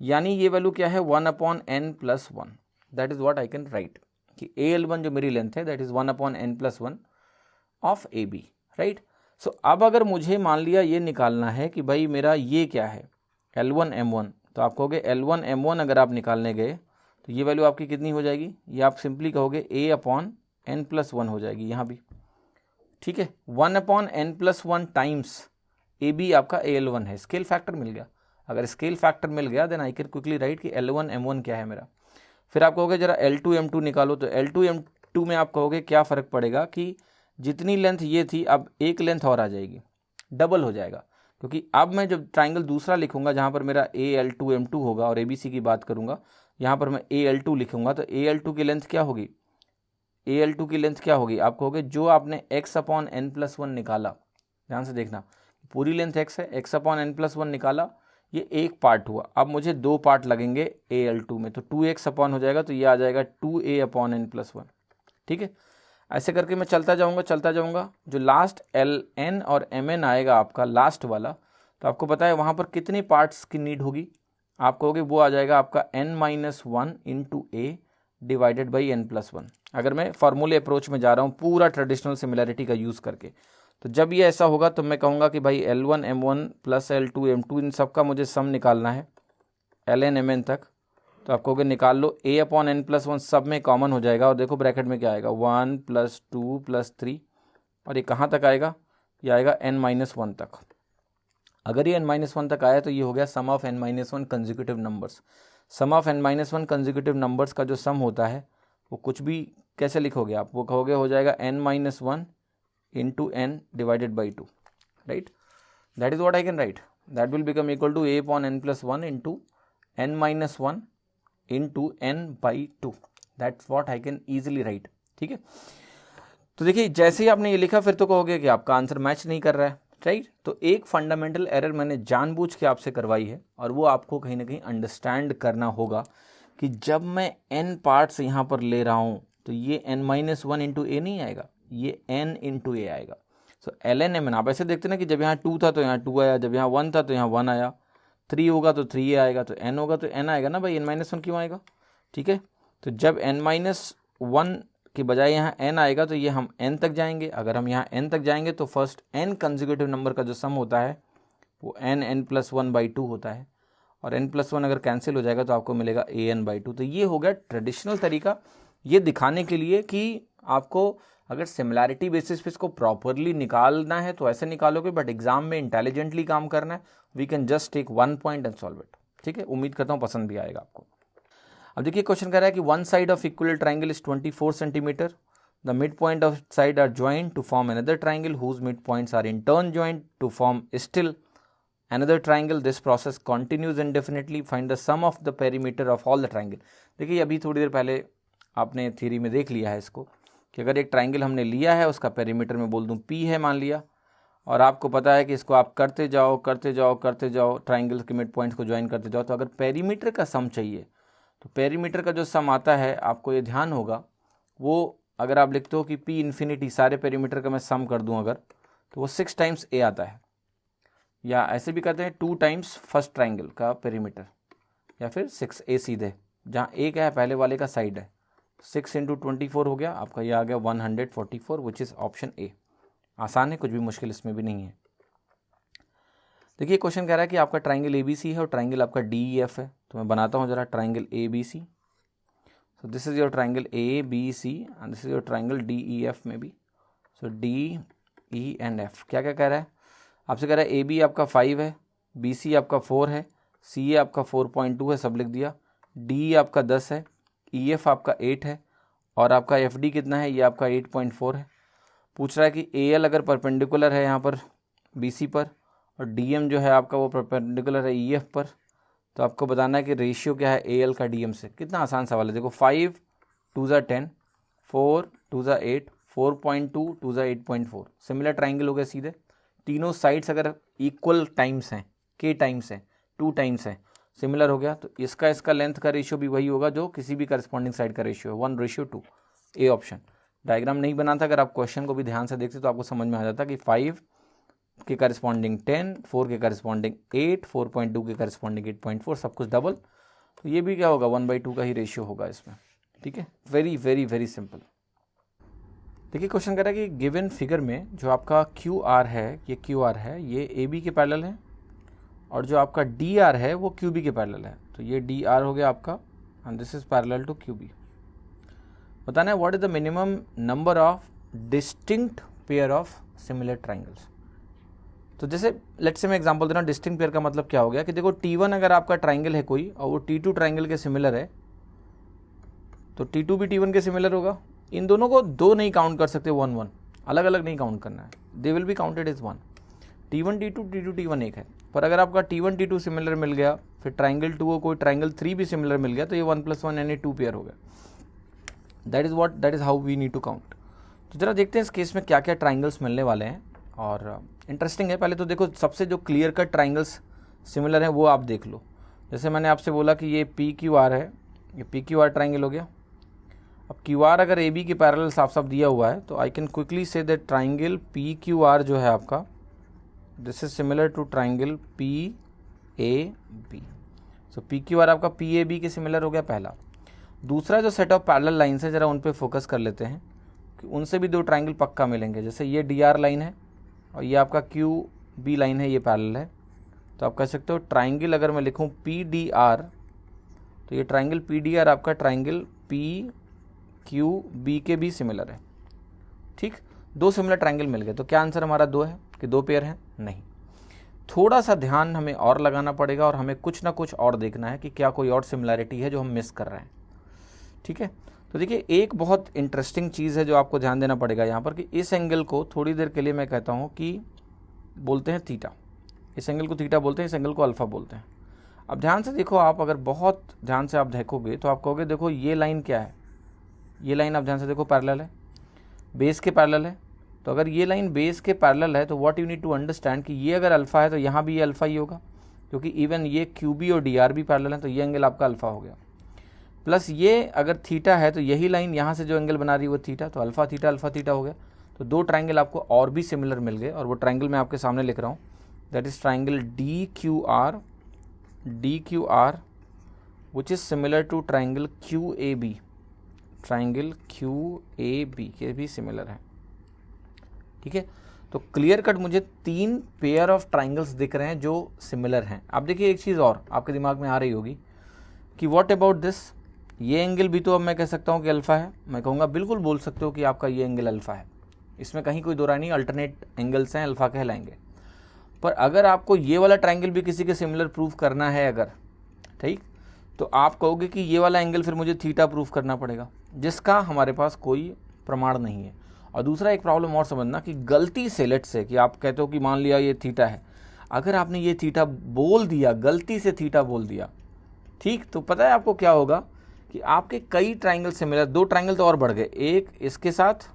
यानी ये वैल्यू क्या है 1/n+1। That is what I can write कि AL1 जो मेरी लेंथ है that is 1/n+1 of AB, right. So अब अगर मुझे मान लिया ये निकालना है कि भाई मेरा ये क्या है L1 M1, तो आप कहोगे L1 M1 अगर आप निकालने गए तो ये वैल्यू आपकी कितनी हो जाएगी, ये आप सिंपली कहोगे A/n+1 हो जाएगी यहाँ भी। ठीक है, 1/n+1 टाइम्स AB आपका AL1 है, स्केल फैक्टर मिल गया। अगर स्केल फैक्टर मिल गया then I can quickly write कि L1 M1 क्या है मेरा। फिर आप कहोगे जरा L2 M2 निकालो, तो L2 M2 में आप कहोगे क्या फ़र्क पड़ेगा कि जितनी लेंथ ये थी अब एक लेंथ और आ जाएगी, डबल हो जाएगा। क्योंकि अब मैं जब ट्राइंगल दूसरा लिखूंगा जहाँ पर मेरा AL2 M2 होगा और ABC की बात करूँगा, यहाँ पर मैं AL2 लिखूंगा, तो AL2 की लेंथ क्या होगी, AL2 की लेंथ क्या होगी, आप कहोगे जो आपने x/n+1 निकाला, ध्यान से देखना पूरी लेंथ x है, x/n+1 निकाला, ये एक पार्ट हुआ। अब मुझे 2 पार्ट लगेंगे AL2 में, तो 2x अपॉन हो जाएगा, तो ये आ जाएगा 2a/n+1। ठीक है, ऐसे करके मैं चलता जाऊंगा। जो लास्ट LN और MN आएगा आपका लास्ट वाला, तो आपको पता है वहाँ पर कितने पार्ट्स की नीड होगी, आप कहोगे वो आ जाएगा आपका n-1 into a divided by n+1। अगर मैं फार्मूले अप्रोच में जा रहा हूँ पूरा ट्रेडिशनल सिमिलैरिटी का यूज़ करके, तो जब ये ऐसा होगा तो मैं कहूँगा कि भाई L1 M1 plus L2 M2 इन सब का मुझे सम निकालना है LN MN तक। तो आप कहोगे निकाल लो, A/n+1 सब में कॉमन हो जाएगा, और देखो ब्रैकेट में क्या आएगा 1 + 2 + 3, और ये कहाँ तक आएगा, ये आएगा n-1 तक। अगर ये n-1 तक आया तो ये हो गया sum of n-1 consecutive numbers. Sum of n-1 consecutive numbers का जो सम होता है वो कुछ भी कैसे लिखोगे आप, वो कहोगे हो जाएगा n-1 into n divided by 2, right. That is what I can write, that will become equal to A/n+1 into n-1 into n/2। That's what I can easily write. ठीक है, तो देखिए जैसे ही आपने ये लिखा फिर तो कहोगे कि आपका आंसर मैच नहीं कर रहा है, राइट। तो एक फंडामेंटल एरर मैंने जानबूझ के आपसे करवाई है, और वो आपको कहीं ना कहीं अंडरस्टैंड करना होगा कि जब मैं n पार्ट्स यहाँ पर ले रहा हूँ तो ये n-1 इंटू a नहीं आएगा, ये n इंटू a आएगा। सो LN MN आप ऐसे देखते ना कि जब यहाँ 2 था तो यहाँ 2 आया, जब यहाँ 1 था तो यहाँ 1 आया, 3 होगा तो 3 आएगा, तो n होगा तो n आएगा ना भाई, n-1 क्यों आएगा। ठीक है, तो जब n-1 के बजाय यहाँ n आएगा तो ये हम n तक जाएंगे। अगर हम यहाँ n तक जाएंगे तो फर्स्ट n कंसेक्यूटिव नंबर का जो सम होता है वो n+1/2 होता है, और n+1 अगर कैंसिल हो जाएगा तो आपको मिलेगा an/2। तो ये हो गया ट्रेडिशनल तरीका ये दिखाने के लिए कि आपको अगर सिमिलैरिटी बेसिस पे इसको प्रॉपरली निकालना है तो ऐसे निकालोगे, बट एग्जाम में इंटेलिजेंटली काम करना है, we can just take 1 point and solve it. ठीक है, उम्मीद करता हूँ पसंद भी आएगा आपको। अब देखिए क्वेश्चन कह रहा है कि one side of equal triangle is 24 centimetre, the midpoint of side are joined to form another triangle whose midpoints are in turn joined to form still another triangle. This process continues indefinitely. Find the sum of the perimeter of all the triangle. देखिए अभी थोड़ी देर पहले आपने थ्योरी में देख लिया है इसको कि अगर एक ट्राइंगल हमने लिया है, उसका पेरीमीटर में बोल दूं P है मान लिया, और आपको पता है कि इसको आप करते जाओ ट्राइंगल के मिड पॉइंट्स को ज्वाइन करते जाओ, तो अगर पेरीमीटर का सम चाहिए तो पेरीमीटर का जो सम आता है, आपको ये ध्यान होगा, वो अगर आप लिखते हो कि P इन्फिनिटी सारे पेरीमीटर का मैं सम कर दूं अगर, तो वो 6 टाइम्स A आता है, या ऐसे भी कहते हैं 2 टाइम्स फर्स्ट ट्राइंगल का पेरीमीटर, या फिर 6A सीधे, जहाँ A क्या है पहले वाले का साइड है, 6 × 24 हो गया आपका, ये आ गया 144, विच इज़ ऑप्शन ए। आसान है, कुछ भी मुश्किल इसमें भी नहीं है। देखिए क्वेश्चन कह रहा है कि आपका ट्राइंगल ABC है और ट्राइंगल आपका DEF है, तो मैं बनाता हूँ जरा triangle ABC। So this is your triangle ABC and this is your triangle DEF में भी। सो D, E एंड F क्या क्या कह रहा है आपसे, कह रहा है AB आपका 5 है, BC आपका 4 है, CA आपका 4.2 है, सब लिख दिया, DE आपका 10 है, EF आपका 8 है, और आपका FD कितना है, ये आपका 8.4 है। पूछ रहा है कि AL अगर परपेंडिकुलर है यहाँ पर BC पर, और DM जो है आपका वो परपेंडिकुलर है EF पर, तो आपको बताना है कि रेशियो क्या है AL का DM से। कितना आसान सवाल है, देखो 5 2 ज़ा 10, 4 2 ज़ा 8, 4.2 2 ज़ा 8.4, सिमिलर ट्राइंगल हो गए सीधे। तीनों साइड्स अगर इक्वल टाइम्स हैं, K टाइम्स हैं, 2 टाइम्स हैं, सिमिलर हो गया, तो इसका लेंथ का रेशियो भी वही होगा जो किसी भी करस्पॉन्डिंग साइड का रेशियो है, 1:2। A option. डायग्राम नहीं बना था, अगर आप क्वेश्चन को भी ध्यान से देखते तो आपको समझ में आ जाता कि 5 के करस्पॉन्डिंग 10, 4 के करस्पॉन्डिंग 8, 4.2 के करस्पॉन्डिंग 8.4, सब कुछ डबल, तो ये भी क्या होगा 1/2 का ही रेशियो होगा इसमें। ठीक है, वेरी वेरी वेरी सिंपल। देखिए क्वेश्चन कह रहा है कि गिवन फिगर में जो आपका QR है, ये QR है, ये AB के पैरेलल है, और जो आपका DR है वो QB के पैरेलल है, तो ये DR हो गया आपका, and this is parallel to QB। बताना है what is the minimum number of distinct pair of similar triangles. तो जैसे लेट्स से मैं एग्जांपल दे रहा हूँ, डिस्टिंक्ट पेयर का मतलब क्या हो गया कि देखो T1 अगर आपका ट्राइंगल है कोई और वो T2 ट्राइंगल के सिमिलर है, तो T2 भी T1 के सिमिलर होगा। इन दोनों को 2 नहीं काउंट कर सकते, 1 अलग अलग नहीं काउंट करना है, they will be counted is 1। T1 T2 T2 T1 एक है, पर अगर आपका T1 T2 सिमिलर मिल गया, फिर ट्राइंगल 2 को कोई ट्राइंगल 3 भी सिमिलर मिल गया, तो ये 1+1 यानी 2 पेयर हो गया। That is how we need to count. तो जरा देखते हैं इस केस में क्या क्या ट्राइंगल्स मिलने वाले हैं, और इंटरेस्टिंग है। पहले तो देखो सबसे जो क्लियर कट ट्राइंगल्स सिमिलर हैं वो आप देख लो। जैसे मैंने आपसे बोला कि ये PQR है, ये PQR ट्राइंगल हो गया। अब QR अगर AB के पैरेलल साफ साफ दिया हुआ है, तो I can quickly say that triangle PQR जो है आपका, this is similar to triangle PAB। So PQR आपका PAB के सिमिलर हो गया पहला। दूसरा जो सेट ऑफ पैरेलल लाइन्स है, जरा उन पे फोकस कर लेते हैं कि उनसे भी 2 ट्राइंगल पक्का मिलेंगे। जैसे ये DR लाइन है और ये आपका QB लाइन है, ये पैरेलल है, तो आप कह सकते हो ट्राइंगल अगर मैं लिखूं PDR, तो ये ट्राइंगल PDR आपका ट्राइंगल PQB के भी सिमिलर है। ठीक, 2 सिमिलर ट्राइंगल मिल गए, तो क्या आंसर हमारा 2 है कि 2 पेयर हैं? नहीं, थोड़ा सा ध्यान हमें और लगाना पड़ेगा और हमें कुछ ना कुछ और देखना है कि क्या कोई और सिमिलैरिटी है जो हम मिस कर रहे हैं। ठीक है, तो देखिए एक बहुत इंटरेस्टिंग चीज़ है जो आपको ध्यान देना पड़ेगा यहाँ पर, कि इस एंगल को थोड़ी देर के लिए मैं कहता हूँ कि बोलते हैं थीटा, इस एंगल को थीटा बोलते हैं, इस एंगल को अल्फ़ा बोलते हैं। अब ध्यान से देखो, आप अगर बहुत ध्यान से आप देखोगे तो आप कहोगे देखो ये लाइन क्या है, ये लाइन आप ध्यान से देखो पैरेलल है, बेस के पैरेलल है। तो अगर ये लाइन बेस के पैरेलल है तो what you need to understand कि ये अगर अल्फ़ा है तो यहाँ भी ये अल्फ़ा ही होगा, क्योंकि इवन ये QB और DR भी पैरेलल है, तो ये एंगल आपका अल्फ़ा हो गया। प्लस ये अगर थीटा है तो यही लाइन यहाँ से जो एंगल बना रही है वो थीटा, तो अल्फ़ा थीटा हो गया। तो 2 ट्राइंगल आपको और भी सिमिलर मिल गए, और वो ट्राइंगल मैं आपके सामने लिख रहा हूँ, that is triangle DQR which is similar to triangle QAB, triangle QAB के भी सिमिलर है। ठीक है, तो क्लियर कट मुझे 3 पेयर ऑफ ट्राइंगल्स दिख रहे हैं जो सिमिलर हैं। अब देखिए एक चीज़ और आपके दिमाग में आ रही होगी कि व्हाट अबाउट दिस, ये एंगल भी तो अब मैं कह सकता हूँ कि अल्फ़ा है। मैं कहूँगा बिल्कुल बोल सकते हो कि आपका ये एंगल अल्फ़ा है, इसमें कहीं कोई दो राय नहीं, अल्टरनेट एंगल्स हैं, अल्फ़ा कहलाएंगे। पर अगर आपको ये वाला ट्राइंगल भी किसी के सिमिलर प्रूफ करना है अगर, ठीक, तो आप कहोगे कि ये वाला एंगल फिर मुझे थीटा प्रूफ करना पड़ेगा, जिसका हमारे पास कोई प्रमाण नहीं है। और दूसरा एक प्रॉब्लम और समझना कि गलती से लेट से कि आप कहते हो कि मान लिया ये थीटा है, अगर आपने ये थीटा बोल दिया, गलती से थीटा बोल दिया, ठीक, तो पता है आपको क्या होगा कि आपके कई ट्राइंगल से मिला, 2 ट्राइंगल तो और बढ़ गए, एक इसके साथ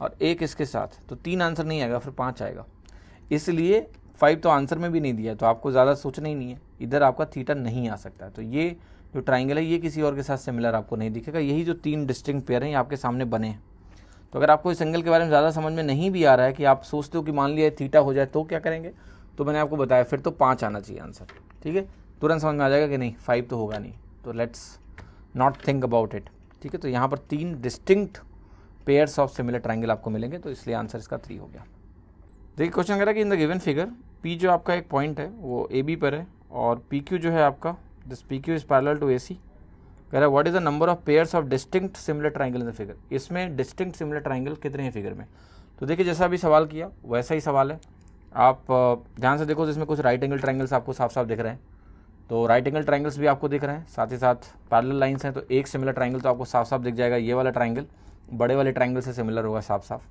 और एक इसके साथ, तो 3 आंसर नहीं आएगा, फिर 5 आएगा। इसलिए 5 तो आंसर में भी नहीं दिया, तो आपको ज़्यादा सोचना ही नहीं है, इधर आपका थीटा नहीं आ सकता। तो ये जो ट्राइंगल है ये किसी और के साथ सिमिलर आपको नहीं दिखेगा। यही जो 3 डिस्टिंक्ट पेयर हैं ये आपके सामने बने हैं। तो अगर आपको इस एंगल के बारे में ज़्यादा समझ में नहीं भी आ रहा है कि आप सोचते हो कि मान लिया थीटा हो जाए तो क्या करेंगे, तो मैंने आपको बताया फिर तो 5 आना चाहिए आंसर, ठीक है। तुरंत समझ में आ जाएगा कि नहीं 5 तो होगा नहीं, तो let's not think about it, ठीक है। तो यहाँ पर 3 distinct pairs of similar triangle आपको मिलेंगे, तो इसलिए आंसर इसका 3 हो गया। देखिए क्वेश्चन कह रहा है कि in the given figure P जो आपका एक पॉइंट है वो ए बी पर है और पी क्यू जो है आपका, this P Q is parallel to A C. कह रहा है what is the number of pairs of distinct similar triangle in the figure. इसमें डिस्टिंक्ट सिमिलर ट्राइंगल कितने हैं फिगर में। तो देखिए जैसा अभी सवाल किया वैसा ही सवाल है, आप ध्यान से देखो, जिसमें कुछ राइट एंगल ट्राइंगल्स आपको साफ साफ दिख रहे हैं, तो राइट एंगल ट्राइंगल्स भी आपको दिख रहे हैं, साथ ही साथ पैरेलल लाइंस हैं, तो एक सिमिलर ट्राइंगल तो आपको साफ साफ दिख जाएगा, ये वाला ट्राइंगल बड़े वाले ट्राइंगल से सिमिलर होगा साफ साफ।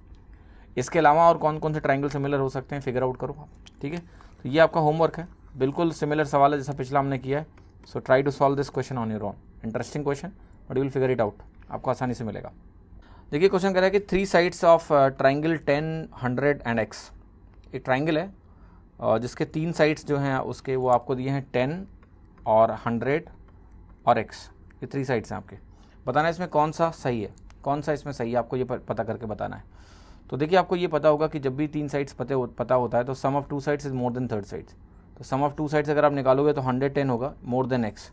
इसके अलावा और कौन कौन से ट्राइंगल सिमिलर हो सकते हैं फिगर आउट करो आप, ठीक है। तो ये आपका होमवर्क है, बिल्कुल सिमिलर सवाल है जैसा पिछला हमने किया है। So try to solve this question on your own, interesting question but you will figure it out, आपको आसानी से मिलेगा। देखिए क्वेश्चन कह रहा है कि 3 sides of triangle 10, 100 and x। एक ट्राइंगल है जिसके 3 साइड्स जो हैं उसके वो आपको दिए हैं 10 और 100 और x, ये 3 साइड्स हैं आपके। बताना है इसमें कौन सा सही है, कौन सा इसमें सही है, आपको ये पता करके बताना है। तो देखिए आपको ये पता होगा कि जब भी 3 साइड्स पता होता है तो sum of 2 sides is more than 3rd sides. तो सम ऑफ 2 साइड्स अगर आप निकालोगे तो 110 होगा मोर देन x,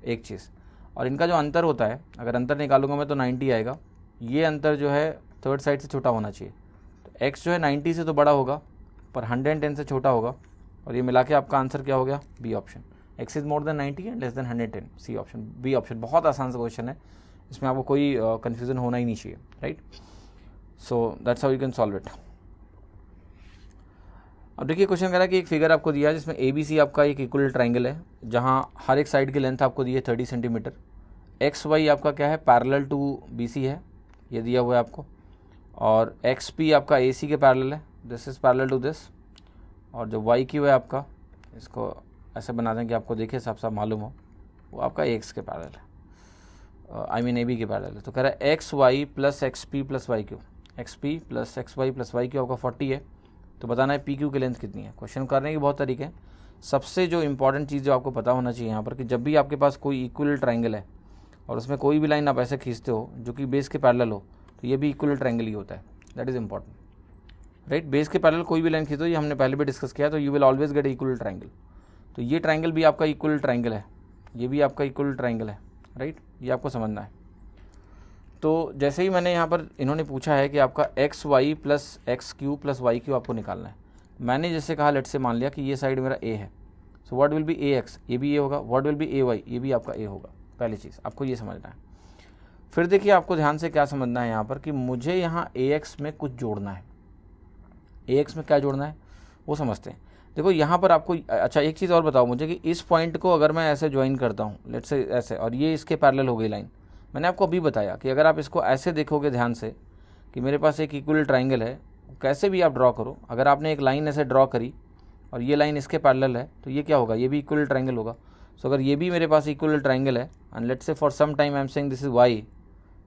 एक चीज़। और इनका जो अंतर होता है, अगर अंतर निकालूंगा मैं तो 90 आएगा, ये अंतर जो है 3rd साइड से छोटा होना चाहिए। तो x जो है 90 से तो बड़ा होगा पर 110 से छोटा होगा, और ये मिला के आपका आंसर क्या हो गया, B option. x is more than 90 and less than 110, C option, B option. बहुत आसान सा क्वेश्चन है, इसमें आपको कोई कन्फ्यूज़न होना ही नहीं चाहिए, right. So that's how you can solve it. अब देखिए क्वेश्चन कह रहा है कि एक फिगर आपको दिया है जिसमें ए बी सी आपका एक इक्वल ट्राइंगल है, जहां हर एक साइड की लेंथ आपको दी है 30 सेंटीमीटर। एक्स वाई आपका क्या है, पैरेलल टू बी सी है, ये दिया हुआ है आपको। और एक्स पी आपका ए सी के पैरेलल है, this is parallel to this. और जो वाई क्यू है आपका, इसको ऐसे बना दें कि आपको देखे साफ साफ मालूम हो, वो आपका एक्स के पैरेलल है, आई मीन ए बी के पैरेलल है। तो कह रहा है X Y plus X P plus Y Q, X P plus X Y plus Y Q आपका 40 है। तो बताना है पी क्यू की लेंथ कितनी है। क्वेश्चन करने के बहुत तरीके हैं, सबसे जो इंपॉर्टेंट चीज़ जो आपको पता होना चाहिए यहाँ पर कि जब भी आपके पास कोई इक्वल ट्राइंगल है और उसमें कोई भी लाइन आप ऐसे खींचते हो जो कि बेस के पैरेलल हो, तो ये भी इक्वल ट्राइंगल ही होता है, that is important, right. Base के पैरेलल कोई भी लाइन खींचो, ये हमने पहले भी डिस्कस किया, तो you will always get equal triangle. तो ये ट्राइंगल भी आपका इक्वल ट्राइंगल है, ये भी आपका इक्वल ट्राइंगल है, राइट, ये आपको समझना है। तो जैसे ही मैंने यहाँ पर इन्होंने पूछा है कि आपका X Y plus X Q plus Y Q आपको निकालना है, मैंने जैसे कहा लेट से मान लिया कि ये साइड मेरा ए है, so what will be A X, ये भी ए होगा, what will be A Y, ये भी आपका ए होगा। पहली चीज़ आपको ये समझना है। फिर देखिए आपको ध्यान से क्या समझना है यहाँ पर कि मुझे यहाँ ए एक्स में कुछ जोड़ना है, ए एक्स में क्या जोड़ना है वो समझते हैं। देखो यहाँ पर आपको, अच्छा एक चीज़ और बताओ मुझे कि इस पॉइंट को अगर मैं ऐसे ज्वाइन करता हूँ लेट से ऐसे, और ये इसके पैरेलल हो गई लाइन, मैंने आपको अभी बताया कि अगर आप इसको ऐसे देखोगे ध्यान से कि मेरे पास एक इक्वल ट्राइंगल है, कैसे भी आप ड्रॉ करो, अगर आपने एक लाइन ऐसे ड्रॉ करी और ये लाइन इसके पैरेलल है तो ये क्या होगा, ये भी इक्वल ट्राइंगल होगा। सो अगर ये भी मेरे पास इक्वल ट्राइंगल है and let's say for some time I am saying this is Y,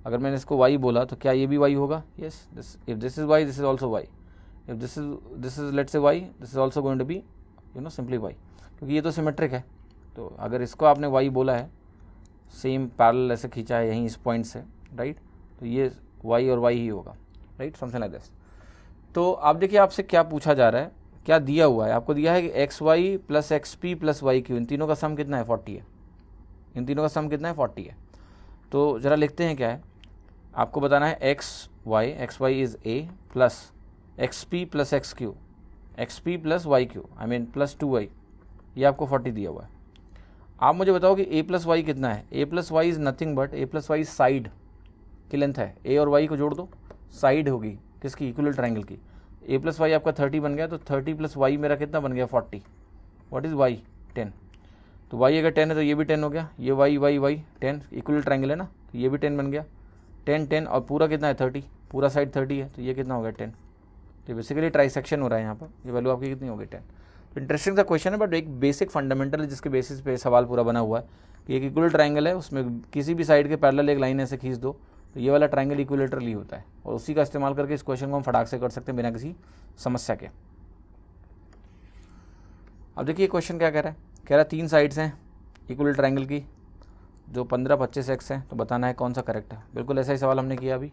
अगर मैंने इसको वाई बोला तो क्या ये भी वाई होगा, yes, this if this is Y this is also Y, if this is let's say Y this is also going to be simply Y, क्योंकि ये तो सिमेट्रिक है। तो अगर इसको आपने वाई बोला है, सेम पैरेलल ऐसे खींचा है यहीं इस पॉइंट से, राइट, तो ये वाई और वाई ही होगा, राइट, समथिंग लाइक दिस। तो आप देखिए आपसे क्या पूछा जा रहा है, क्या दिया हुआ है, आपको दिया है कि X Y plus X P plus Y Q, इन तीनों का सम कितना है, 40 है। इन तीनों का सम कितना है, 40 है। तो ज़रा लिखते हैं क्या है, आपको बताना है X Y is A plus X P plus X Q, X P plus Y Q, I mean plus 2y, ये आपको 40 दिया हुआ है। आप मुझे बताओ कि a प्लस वाई कितना है। a plus Y is nothing but a plus Y side की लेंथ है, a और y को जोड़ दो, साइड होगी किसकी, इक्वल ट्राइंगल की। a प्लस वाई आपका 30 बन गया, तो 30 प्लस वाई मेरा कितना बन गया, 40। What is y, 10। तो y अगर 10 है तो ये भी 10 हो गया, ये y 10, इक्वल ट्राइंगल है ना, तो ये भी 10 बन गया, 10 10 और पूरा कितना है 30, पूरा साइड 30 है, तो ये कितना हो गया 10। तो बेसिकली ट्राइसेक्शन हो रहा है यहाँ पर, ये वैल्यू आपकी कितनी हो गई 10। तो इंटरेस्टिंग सा क्वेश्चन है, बट एक बेसिक फंडामेंटल है जिसके बेसिस पे सवाल पूरा बना हुआ है कि एक इक्वल ट्राइंगल है, उसमें किसी भी साइड के पैरेलल एक लाइन ऐसे खींच दो तो ये वाला ट्राइंगल इक्विलेटरली होता है, और उसी का इस्तेमाल करके इस क्वेश्चन को हम फटाक से कर सकते हैं बिना किसी समस्या के। अब देखिए क्वेश्चन क्या कह रहा है, कह रहा है 3 साइड्स हैं इक्वल ट्राइंगल की जो 15, 25 एक्स है, तो बताना है कौन सा करेक्ट है। बिल्कुल ऐसा ही सवाल हमने किया अभी,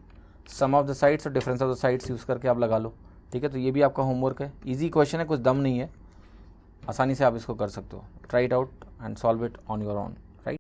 सम ऑफ द साइड्स और difference of the sides use करके आप लगा लो, ठीक है। तो ये भी आपका होमवर्क है, इजी क्वेश्चन है, कुछ दम नहीं है, आसानी से आप इसको कर सकते हो। Try it out and solve it on your own.